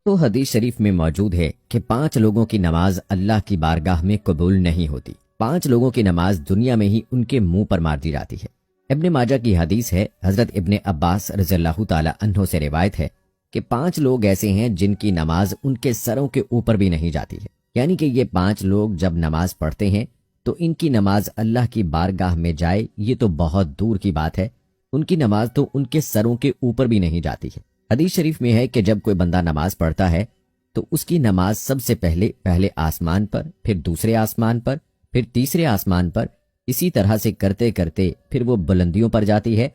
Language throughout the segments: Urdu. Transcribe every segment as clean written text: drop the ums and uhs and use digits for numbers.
تو حدیث شریف میں موجود ہے کہ 5 لوگوں کی نماز اللہ کی بارگاہ میں قبول نہیں ہوتی۔ 5 لوگوں کی نماز دنیا میں ہی ان کے منہ پر مار دی جاتی ہے۔ ابن ماجہ کی حدیث ہے، حضرت ابن عباس رضی اللہ تعالی عنہ سے روایت ہے کہ 5 لوگ ایسے ہیں جن کی نماز ان کے سروں کے اوپر بھی نہیں جاتی ہے، یعنی کہ یہ 5 لوگ جب نماز پڑھتے ہیں تو ان کی نماز اللہ کی بارگاہ میں جائے یہ تو بہت دور کی بات ہے، ان کی نماز تو ان کے سروں کے اوپر بھی نہیں جاتی ہے۔ حدیث شریف میں ہے کہ جب کوئی بندہ نماز پڑھتا ہے تو اس کی نماز سب سے پہلے آسمان پر، پھر دوسرے آسمان پر، پھر تیسرے آسمان پر، اسی طرح سے کرتے کرتے پھر وہ بلندیوں پر جاتی ہے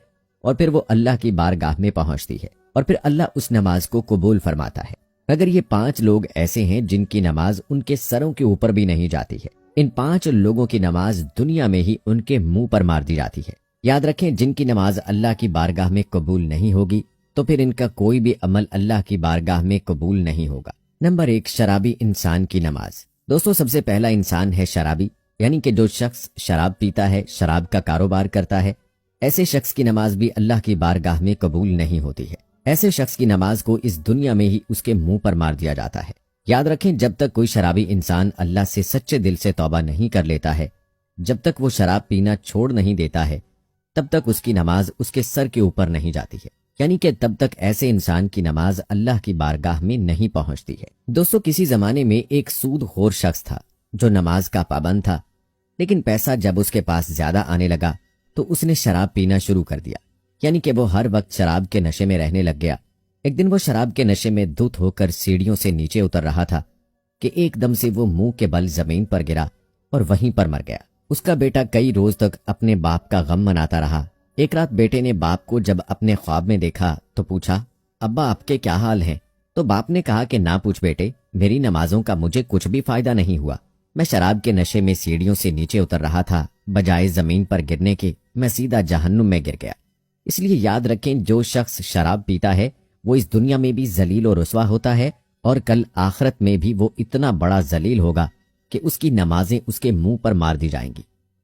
اور پھر وہ اللہ کی بارگاہ میں پہنچتی ہے اور پھر اللہ اس نماز کو قبول فرماتا ہے۔ اگر یہ 5 لوگ ایسے ہیں جن کی نماز ان کے سروں کے اوپر بھی نہیں جاتی ہے، ان 5 لوگوں کی نماز دنیا میں ہی ان کے منہ پر مار دی جاتی ہے۔ یاد رکھیں، جن کی نماز اللہ کی بارگاہ میں قبول نہیں ہوگی تو پھر ان کا کوئی بھی عمل اللہ کی بارگاہ میں قبول نہیں ہوگا۔ نمبر 1، شرابی انسان کی نماز۔ دوستو، سب سے پہلا انسان ہے شرابی، یعنی کہ جو شخص شراب پیتا ہے، شراب کا کاروبار کرتا ہے، ایسے شخص کی نماز بھی اللہ کی بارگاہ میں قبول نہیں ہوتی ہے۔ ایسے شخص کی نماز کو اس دنیا میں ہی اس کے منہ پر مار دیا جاتا ہے۔ یاد رکھیں، جب تک کوئی شرابی انسان اللہ سے سچے دل سے توبہ نہیں کر لیتا ہے، جب تک وہ شراب پینا چھوڑ نہیں دیتا ہے، تب تک اس کی نماز اس کے سر کے اوپر نہیں جاتی ہے، یعنی کہ تب تک ایسے انسان کی نماز اللہ کی بارگاہ میں نہیں پہنچتی ہے۔ دوستو، کسی زمانے میں ایک سود خور شخص تھا جو نماز کا پابند تھا، لیکن پیسہ جب اس کے پاس زیادہ آنے لگا تو اس نے شراب پینا شروع کر دیا، یعنی کہ وہ ہر وقت شراب کے نشے میں رہنے لگ گیا۔ ایک دن وہ شراب کے نشے میں دھت ہو کر سیڑھیوں سے نیچے اتر رہا تھا کہ ایک دم سے وہ منہ کے بل زمین پر گرا اور وہیں پر مر گیا۔ اس کا بیٹا کئی روز تک اپنے باپ کا غم مناتا رہا۔ ایک رات بیٹے نے باپ کو جب اپنے خواب میں دیکھا تو پوچھا، ابا آپ کے کیا حال ہیں؟ تو باپ نے کہا کہ نہ پوچھ بیٹے، میری نمازوں کا مجھے کچھ بھی فائدہ نہیں ہوا، میں شراب کے نشے میں سیڑھیوں سے نیچے اتر رہا تھا، بجائے زمین پر گرنے کے میں سیدھا جہنم میں گر گیا۔ اس لیے یاد رکھیں، جو شخص شراب پیتا ہے وہ اس دنیا میں بھی ذلیل و رسوا ہوتا ہے اور کل آخرت میں بھی وہ اتنا بڑا ذلیل ہوگا کہ اس کی نمازیں اس کے منہ پر مار دی جائیں گی،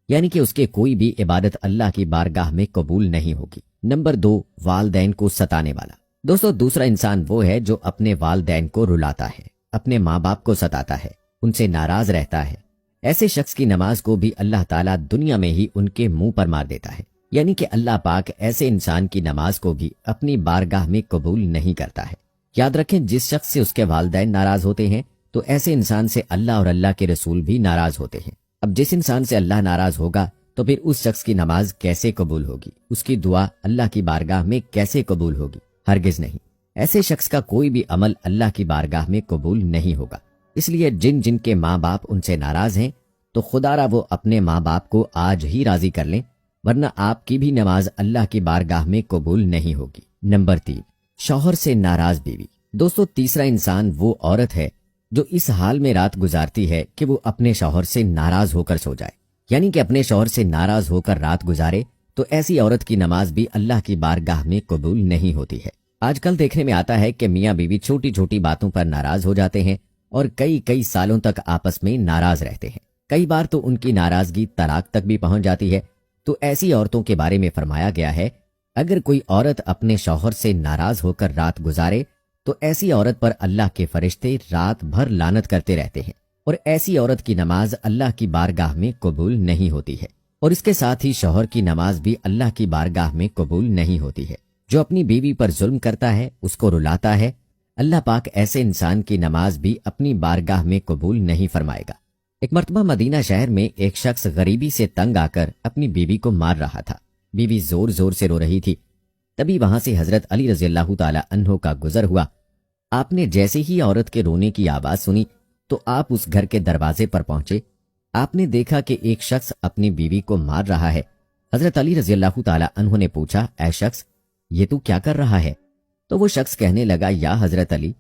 یعنی کہ اس کے کوئی بھی عبادت اللہ کی بارگاہ میں قبول نہیں ہوگی۔ نمبر 2، والدین کو ستانے والا۔ دوستو، دوسرا انسان وہ ہے جو اپنے والدین کو رلاتا ہے، اپنے ماں باپ کو ستاتا ہے، ان سے ناراض رہتا ہے۔ ایسے شخص کی نماز کو بھی اللہ تعالیٰ دنیا میں ہی ان کے منہ پر مار دیتا ہے، یعنی کہ اللہ پاک ایسے انسان کی نماز کو بھی اپنی بارگاہ میں قبول نہیں کرتا ہے۔ یاد رکھیں، جس شخص سے اس کے والدین ناراض ہوتے ہیں تو ایسے انسان سے اللہ اور اللہ کے رسول بھی ناراض ہوتے ہیں۔ اب جس انسان سے اللہ ناراض ہوگا تو پھر اس شخص کی نماز کیسے قبول ہوگی؟ اس کی دعا اللہ کی بارگاہ میں کیسے قبول ہوگی؟ ہرگز نہیں۔ ایسے شخص کا کوئی بھی عمل اللہ کی بارگاہ میں قبول نہیں ہوگا۔ اس لیے جن کے ماں باپ ان سے ناراض ہیں تو خدا را وہ اپنے ماں باپ کو آج ہی راضی کر لیں، ورنہ آپ کی بھی نماز اللہ کی بارگاہ میں قبول نہیں ہوگی۔ نمبر 3، شوہر سے ناراض بیوی۔ دوستو، تیسرا انسان وہ عورت ہے جو اس حال میں رات گزارتی ہے کہ وہ اپنے شوہر سے ناراض ہو کر سو جائے، یعنی کہ اپنے شوہر سے ناراض ہو کر رات گزارے، تو ایسی عورت کی نماز بھی اللہ کی بارگاہ میں قبول نہیں ہوتی ہے۔ آج کل دیکھنے میں آتا ہے کہ میاں بیوی چھوٹی چھوٹی باتوں پر ناراض ہو جاتے ہیں اور کئی سالوں تک آپس میں ناراض رہتے ہیں۔ کئی بار تو ان کی ناراضگی طلاق تک بھی پہنچ جاتی ہے۔ تو ایسی عورتوں کے بارے میں فرمایا گیا ہے، اگر کوئی عورت اپنے شوہر سے ناراض ہو کر رات گزارے تو ایسی عورت پر اللہ کے فرشتے رات بھر لعنت کرتے رہتے ہیں، اور ایسی عورت کی نماز اللہ کی بارگاہ میں قبول نہیں ہوتی ہے، اور اس کے ساتھ ہی شوہر کی نماز بھی اللہ کی بارگاہ میں قبول نہیں ہوتی ہے۔ جو اپنی بیوی پر ظلم کرتا ہے، اس کو رلاتا ہے، اللہ پاک ایسے انسان کی نماز بھی اپنی بارگاہ میں قبول نہیں فرمائے گا۔ ایک مرتبہ مدینہ شہر میں ایک شخص غریبی سے تنگ آ کر اپنی بیوی کو مار رہا تھا۔ بیوی زور زور سے رو رہی تھی۔ تبھی وہاں سے حضرت علی رضی اللہ تعالی عنہ کا گزر ہوا۔ آپ نے جیسے ہی عورت کے رونے کی آواز سنی تو آپ اس گھر کے دروازے پر پہنچے۔ آپ نے دیکھا کہ ایک شخص اپنی بیوی کو مار رہا ہے۔ حضرت علی رضی اللہ تعالی عنہ نے پوچھا، اے شخص، یہ تو کیا کر رہا ہے؟ تو وہ شخص کہنے لگا، یا حضرت علی،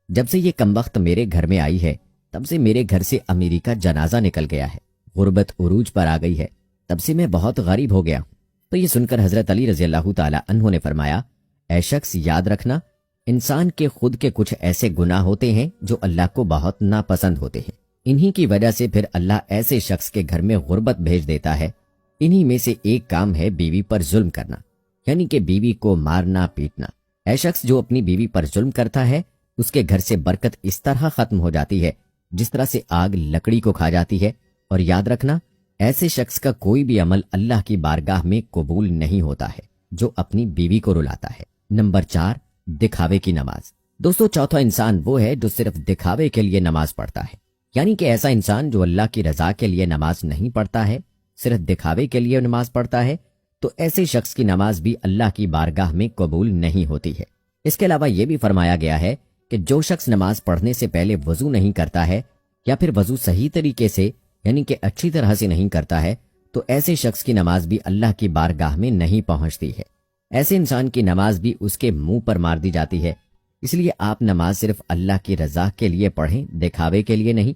جب سے یہ کمبخت میرے گھر میں آئی ہے تب سے میرے گھر سے امیری کا جنازہ نکل گیا ہے، غربت عروج پر آ گئی ہے، تب سے میں بہت غریب ہو گیا ہوں۔ تو یہ سن کر حضرت علی رضی اللہ تعالی عنہ نے فرمایا، اے شخص، یاد رکھنا، انسان کے خود کے کچھ ایسے گناہ ہوتے ہیں جو اللہ کو بہت ناپسند ہوتے ہیں، انہی کی وجہ سے پھر اللہ ایسے شخص کے گھر میں غربت بھیج دیتا ہے۔ انہی میں سے ایک کام ہے بیوی پر ظلم کرنا، یعنی کہ بیوی کو مارنا پیٹنا۔ اے شخص جو اپنی بیوی پر ظلم کرتا ہے اس کے گھر سے برکت اس طرح ختم ہو جاتی ہے جس طرح سے آگ لکڑی کو کھا جاتی ہے۔ اور یاد رکھنا، ایسے شخص کا کوئی بھی عمل اللہ کی بارگاہ میں قبول نہیں ہوتا ہے جو اپنی بیوی کو رلاتا ہے۔ نمبر 4، دکھاوے کی نماز۔ دوستو، چوتھا انسان وہ ہے جو صرف دکھاوے کے لیے نماز پڑھتا ہے، یعنی کہ ایسا انسان جو اللہ کی رضا کے لیے نماز نہیں پڑھتا ہے، صرف دکھاوے کے لیے نماز پڑھتا ہے، تو ایسے شخص کی نماز بھی اللہ کی بارگاہ میں قبول نہیں ہوتی ہے۔ اس کے علاوہ یہ بھی فرمایا گیا ہے کہ جو شخص نماز پڑھنے سے پہلے وضو نہیں کرتا ہے یا پھر وضو صحیح طریقے سے یعنی کہ اچھی طرح سے نہیں کرتا ہے، تو ایسے شخص کی نماز بھی اللہ کی بارگاہ میں نہیں پہنچتی ہے۔ ایسے انسان کی نماز بھی اس کے منہ پر مار دی جاتی ہے۔ اس لیے آپ نماز صرف اللہ کی رضا کے لیے پڑھیں، دکھاوے کے لیے نہیں،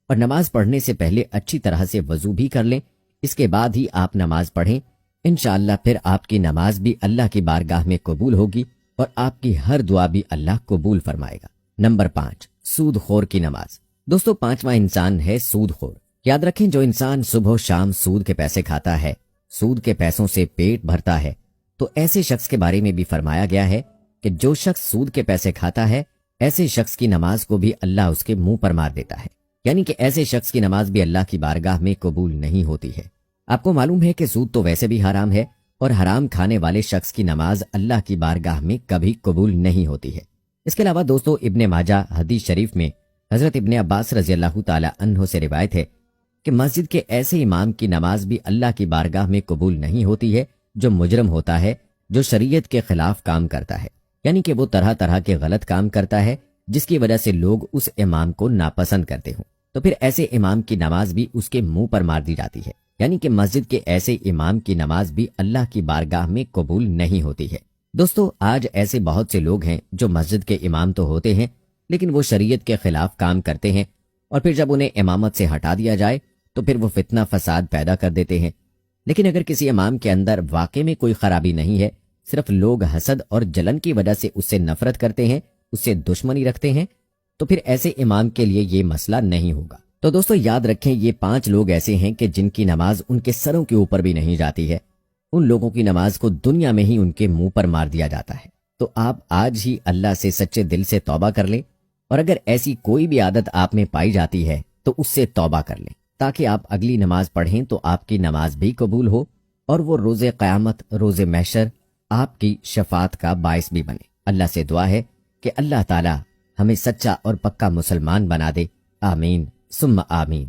اور نماز پڑھنے سے پہلے اچھی طرح سے وضو بھی کر لیں، اس کے بعد ہی آپ نماز پڑھیں۔ انشاءاللہ پھر آپ کی نماز بھی اللہ کی بارگاہ میں قبول ہوگی اور آپ کی ہر دعا بھی اللہ قبول فرمائے گا۔ نمبر 5، سود خور کی نماز۔ دوستو، 5واں انسان ہے سود خور۔ یاد رکھیں، جو انسان صبح و شام سود کے پیسے کھاتا ہے، سود کے پیسوں سے پیٹ بھرتا ہے، تو ایسے شخص کے بارے میں بھی فرمایا گیا ہے کہ جو شخص سود کے پیسے کھاتا ہے، ایسے شخص کی نماز کو بھی اللہ اس کے منہ پر مار دیتا ہے، یعنی کہ ایسے شخص کی نماز بھی اللہ کی بارگاہ میں قبول نہیں ہوتی ہے۔ آپ کو معلوم ہے کہ سود تو ویسے بھی حرام ہے، اور حرام کھانے والے شخص کی نماز اللہ کی بارگاہ میں کبھی قبول نہیں ہوتی ہے۔ اس کے علاوہ دوستو، ابن ماجہ حدیث شریف میں حضرت ابن عباس رضی اللہ تعالی عنہ سے روایت ہے کہ مسجد کے ایسے امام کی نماز بھی اللہ کی بارگاہ میں قبول نہیں ہوتی ہے جو مجرم ہوتا ہے، جو شریعت کے خلاف کام کرتا ہے، یعنی کہ وہ طرح طرح کے غلط کام کرتا ہے جس کی وجہ سے لوگ اس امام کو ناپسند کرتے ہوں، تو پھر ایسے امام کی نماز بھی اس کے منہ پر مار دی جاتی ہے، یعنی کہ مسجد کے ایسے امام کی نماز بھی اللہ کی بارگاہ میں قبول نہیں ہوتی ہے۔ دوستو، آج ایسے بہت سے لوگ ہیں جو مسجد کے امام تو ہوتے ہیں لیکن وہ شریعت کے خلاف کام کرتے ہیں، اور پھر جب انہیں امامت سے ہٹا دیا جائے تو پھر وہ فتنہ فساد پیدا کر دیتے ہیں۔ لیکن اگر کسی امام کے اندر واقع میں کوئی خرابی نہیں ہے، صرف لوگ حسد اور جلن کی وجہ سے اس سے نفرت کرتے ہیں، اس سے دشمنی رکھتے ہیں، تو پھر ایسے امام کے لیے یہ مسئلہ نہیں ہوگا۔ تو دوستو، یاد رکھیں، یہ 5 لوگ ایسے ہیں کہ جن کی نماز ان کے سروں کے اوپر بھی نہیں جاتی ہے، ان لوگوں کی نماز کو دنیا میں ہی ان کے منہ پر مار دیا جاتا ہے۔ تو آپ آج ہی اللہ سے سچے دل سے توبہ کر لیں، اور اگر ایسی کوئی بھی عادت آپ میں پائی جاتی ہے تو اس سے توبہ کر لیں، تاکہ آپ اگلی نماز پڑھیں تو آپ کی نماز بھی قبول ہو، اور وہ روز قیامت، روز محشر آپ کی شفاعت کا باعث بھی بنے۔ اللہ سے دعا ہے کہ اللہ تعالی ہمیں سچا اور پکا مسلمان بنا دے۔ آمین ثم آمین۔